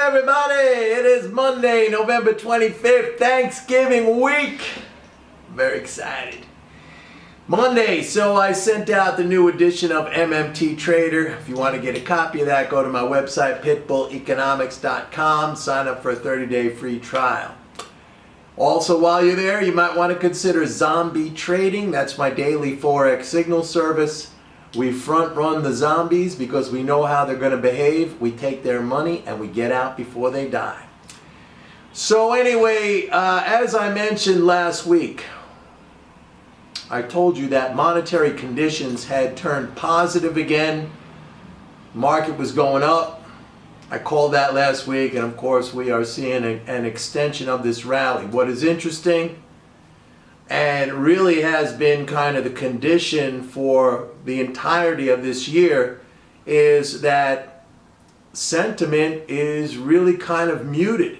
everybody? It is Monday, November 25th, Thanksgiving week. Very excited. Monday, so I sent out the new edition of MMT Trader. If you want to get a copy of that, go to my website, pitbulleconomics.com. Sign up for a 30-day free trial. Also, while you're there, you might want to consider Zombie Trading. That's my daily Forex signal service. We front run the zombies because we know how they're going to behave. We take their money and we get out before they die. So anyway, as I mentioned last week, I told you that monetary conditions had turned positive again. Market was going up. I called that last week, and of course we are seeing an extension of this rally. What is interesting and really has been kind of the condition for the entirety of this year is that sentiment is really kind of muted.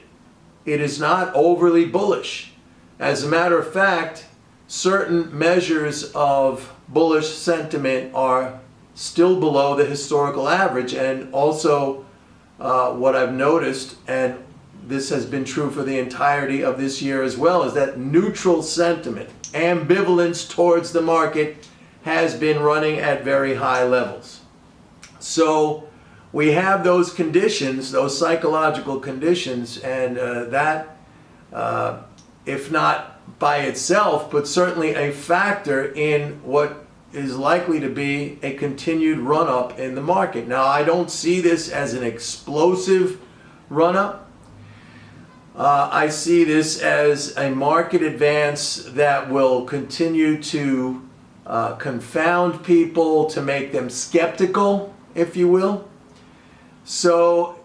It is not overly bullish. As a matter of fact, certain measures of bullish sentiment are still below the historical average, and also what I've noticed, and this has been true for the entirety of this year as well, is that neutral sentiment, ambivalence towards the market, has been running at very high levels. So we have those conditions, those psychological conditions, and that, if not by itself, but certainly a factor in what is likely to be a continued run-up in the market. Now, I don't see this as an explosive run-up. I see this as a market advance that will continue to confound people, to make them skeptical, if you will. So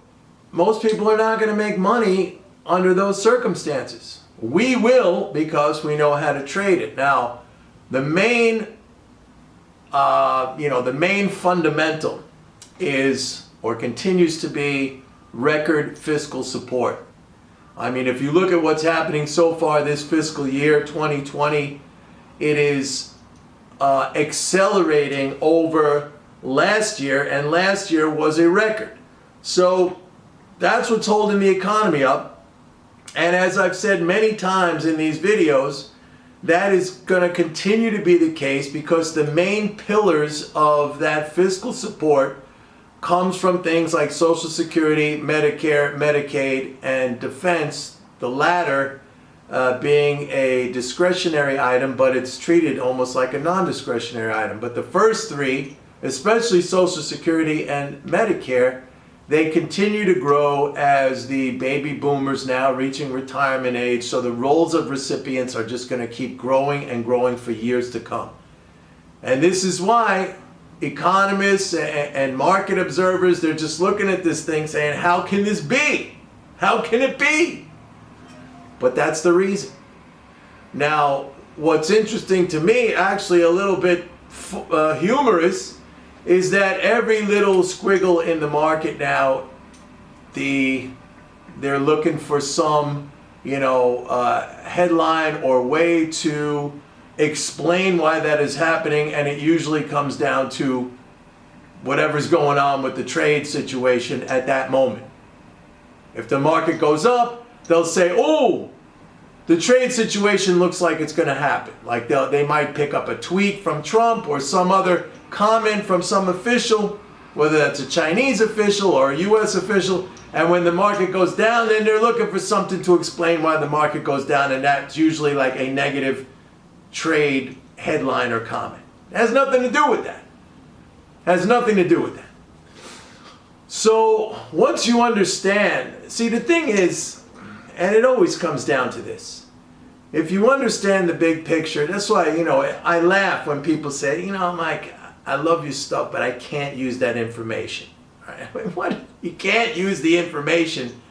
most people are not going to make money under those circumstances. We will, because we know how to trade it. Now, the main fundamental is, or continues to be, record fiscal support. I mean, if you look at what's happening so far this fiscal year, 2020, it is accelerating over last year, and last year was a record. So that's what's holding the economy up. And as I've said many times in these videos, that is going to continue to be the case because the main pillars of that fiscal support comes from things like Social Security, Medicare, Medicaid, and defense, the latter being a discretionary item, but it's treated almost like a non-discretionary item. But the first three, especially Social Security and Medicare, they continue to grow as the baby boomers now reaching retirement age, so the rolls of recipients are just going to keep growing and growing for years to come. And this is why economists and market observers, they're just looking at this thing saying, how can this be? How can it be? But that's the reason. Now, what's interesting to me, actually a little bit humorous, is that every little squiggle in the market now, they're looking for some, headline or way to explain why that is happening, and it usually comes down to whatever's going on with the trade situation at that moment. If the market goes up, they'll say, oh, the trade situation looks like it's going to happen. Like they might pick up a tweet from Trump or some other comment from some official, whether that's a Chinese official or a US official, and when the market goes down, then they're looking for something to explain why the market goes down, and that's usually like a negative trade headline or comment. It has nothing to do with that. Has nothing to do with that. So once you understand, see, the thing is, and it always comes down to this, if you understand the big picture, that's why, I laugh when people say, Mike, I love your stuff, but I can't use that information. Right? What? You can't use the information,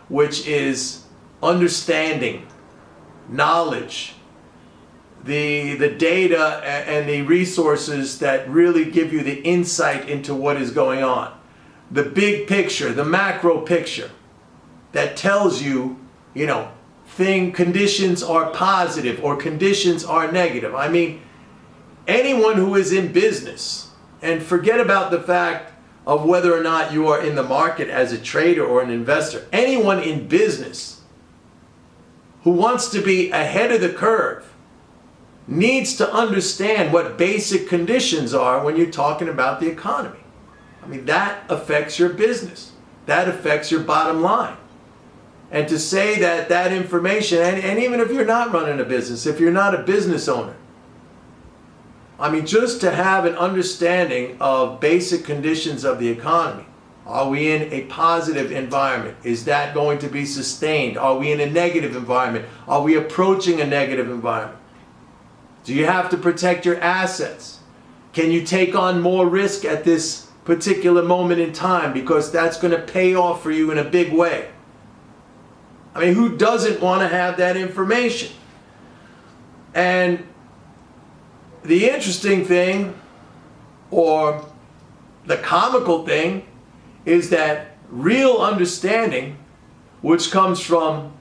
which is understanding, knowledge, the data and the resources that really give you the insight into what is going on. The big picture, the macro picture that tells you, conditions are positive or conditions are negative. I mean, anyone who is in business, and forget about the fact of whether or not you are in the market as a trader or an investor. Anyone in business who wants to be ahead of the curve needs to understand what basic conditions are when you're talking about the economy. I mean, that affects your business. That affects your bottom line. And to say that that information, and even if you're not running a business, if you're not a business owner, I mean, just to have an understanding of basic conditions of the economy. Are we in a positive environment? Is that going to be sustained? Are we in a negative environment? Are we approaching a negative environment? Do you have to protect your assets? Can you take on more risk at this particular moment in time because that's going to pay off for you in a big way? I mean, who doesn't want to have that information? And the interesting thing, or the comical thing, is that real understanding, which comes from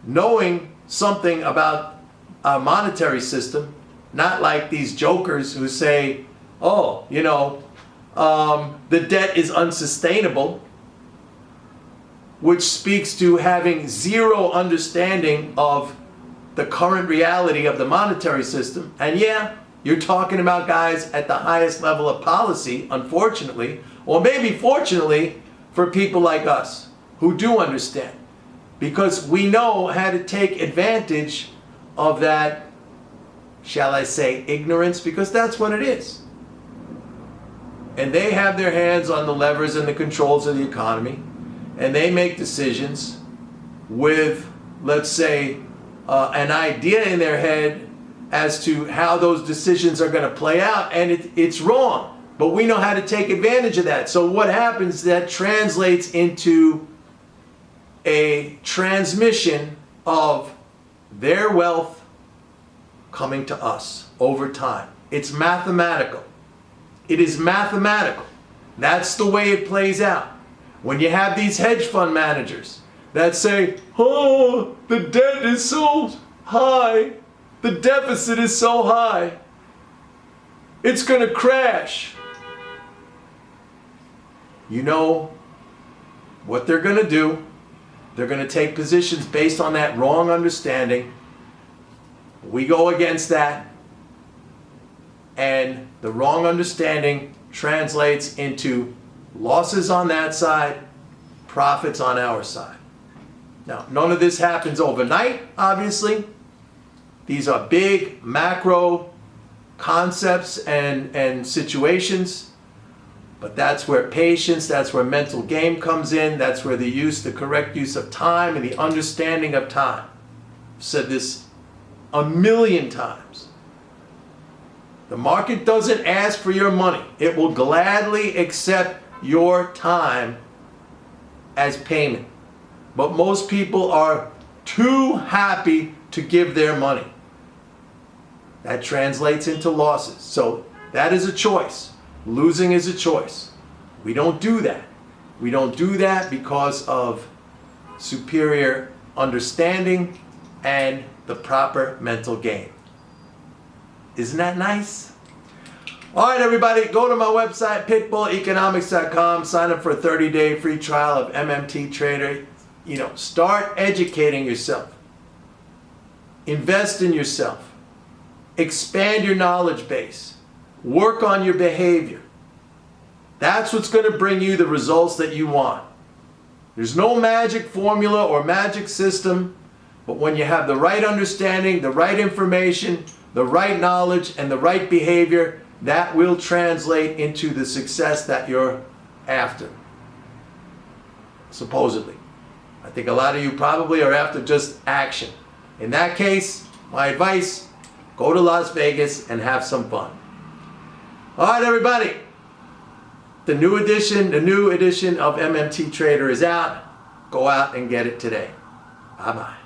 knowing something about our monetary system, not like these jokers who say, oh, you know, the debt is unsustainable, which speaks to having zero understanding of the current reality of the monetary system. And yeah, you're talking about guys at the highest level of policy, unfortunately, or maybe fortunately for people like us who do understand, because we know how to take advantage of that, shall I say, ignorance, because that's what it is. And they have their hands on the levers and the controls of the economy, and they make decisions with, let's say, an idea in their head as to how those decisions are going to play out, and it's wrong. But we know how to take advantage of that. So what happens, that translates into a transmission of their wealth coming to us over time. It's mathematical. It is mathematical. That's the way it plays out. When you have these hedge fund managers that say, oh, the debt is so high, the deficit is so high, it's going to crash. You know what they're going to do? They're going to take positions based on that wrong understanding. We go against that, and the wrong understanding translates into losses on that side, profits on our side. Now, none of this happens overnight, obviously. These are big macro concepts and situations, but that's where patience, that's where mental game comes in, that's where the correct use of time and the understanding of time. I've said this a million times. The market doesn't ask for your money. It will gladly accept your time as payment. But most people are too happy to give their money. That translates into losses. So that is a choice. Losing is a choice. We don't do that. We don't do that because of superior understanding and the proper mental game. Isn't that nice? All right, everybody, go to my website, pitbulleconomics.com. Sign up for a 30-day free trial of MMT Trader. You know, start educating yourself. Invest in yourself. Expand your knowledge base. Work on your behavior. That's what's going to bring you the results that you want. There's no magic formula or magic system, but when you have the right understanding, the right information, the right knowledge, and the right behavior, that will translate into the success that you're after. Supposedly. I think a lot of you probably are after just action. In that case, my advice, go to Las Vegas and have some fun. All right, everybody. The new edition of MMT Trader is out. Go out and get it today. Bye-bye.